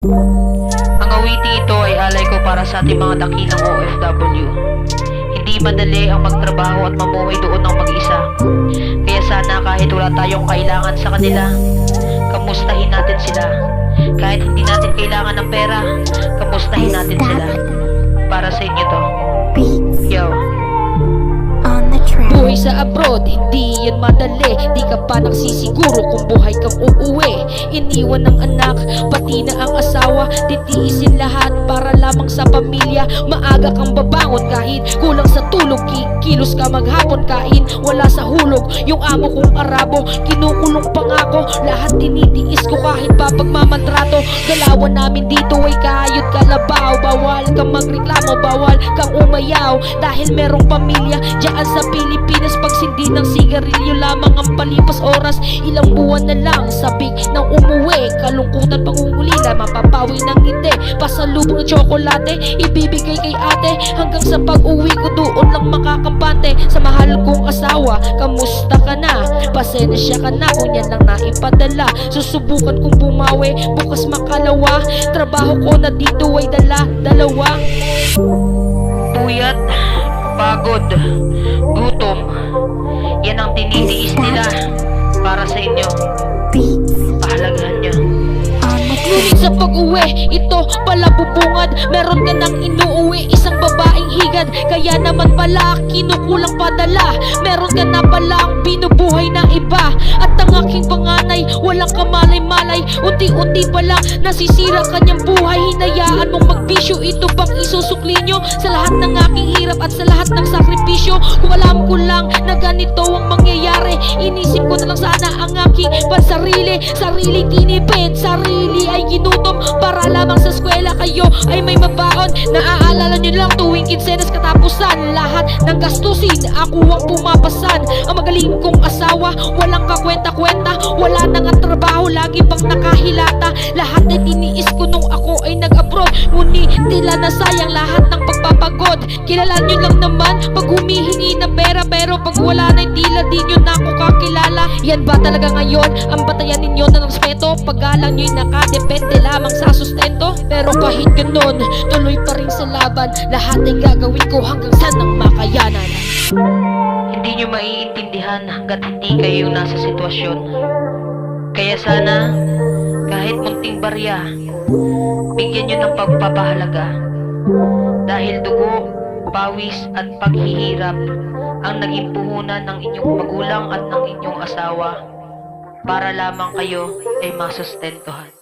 Ang awiting ito ay alay ko para sa ating mga dakilang OFW. Hindi madali ang magtrabaho at mamuhay doon ng mag-isa. Kaya sana kahit wala tayong kailangan sa kanila, kamustahin natin sila. Kahit hindi natin kailangan ng pera, kamustahin natin sila. Para sa inyo to. Yo. Buhay sa abroad, hindi yan madali. Di ka pa nagsisiguro kung buhay kang uuwi. Iniwan ng anak, pati na ang asawa. Titiisin lahat para lamang sa pamilya. Maaga kang babangon kahit kulang sa tulog. Kilos ka maghapon kain, wala sa hulog. Yung amo kong Arabo, kinukulong pangako. Lahat tinitiis ko kahit pa pagmamantrato. Galawan namin dito ay kayod kalabaw. Bawal kang magreklamo, bawal kang umayaw. Dahil merong pamilya dyan sa Pilipinas. Pag sindi ng sigarilyo lamang ang palipas oras. Ilang buwan na lang sabik ng umuwi. Kalungkutan pangungulila, mapapawi ng ngiti. Pasalubong ng tsokolate, ibibigay kay ate. Hanggang sa pag-uwi ko doon lang makakampante. Sa mahal kong asawa, kamusta ka na? Pasensya ka na kung yan lang naipadala. Susubukan kong bumawi, bukas makalawa. Trabaho ko na dito ay dalawa. Puyat, pagod, gutom. Yan ang tinitiis nila para sa inyo. Pahalagahan nyo. Ngunit sa pag-uwi, ito pala bubungad. Meron ka nang inuuwi, isang babaeng higad. Kaya naman pala kinukulang padala. Meron ka na palang binubuhay na iba. At ang aking panganay, walang kamalay-malay. Unti-unti pa lang nasisira kanyang buhay. Hinayaan mong magbisyo, ito bang isusukli nyo? Sa lahat ng aking hirap at sa lahat ng sakripisyo, kung alam ko lang na ganito ang mangyayari, inisip ko na lang sana ang aking pansarili. Sarili tinipid, sarili ay ginutom para lamang sa eskwela kayo ay may mabaon. Naaalala nyo lang tuwing kinsenas katapusan, lahat ng gastusin ako ang pumapasan. Ang magaling kong asawa, walang kakwenta-kwenta, wala na nga trabaho, lagi pang nakahilata. Lahat ay tiniis ko nung ako ay nag-abroad, ngunit tila na sayang lahat ng pagpapagod. Kilala nyo lang naman pag humihingi ng pera, pero pag wala na tila di nyo na ako kakilala. Yan ba talaga ngayon ang batayan ninyo ng respeto? Paggalang nyo'y nakadepende lamang sa sustento. Pero kahit ganun, tuloy pa rin sa laban. Lahat ay gagawin ko hanggang sa nang makayanan. Hindi nyo maiintindihan hanggat hindi kayo nasa sitwasyon. Kaya sana, kahit munting barya, bigyan nyo ng pagpapahalaga. Dahil dugo, pawis at paghihirap ang naging puhunan ng inyong magulang at ng inyong asawa para lamang kayo ay masustentuhan.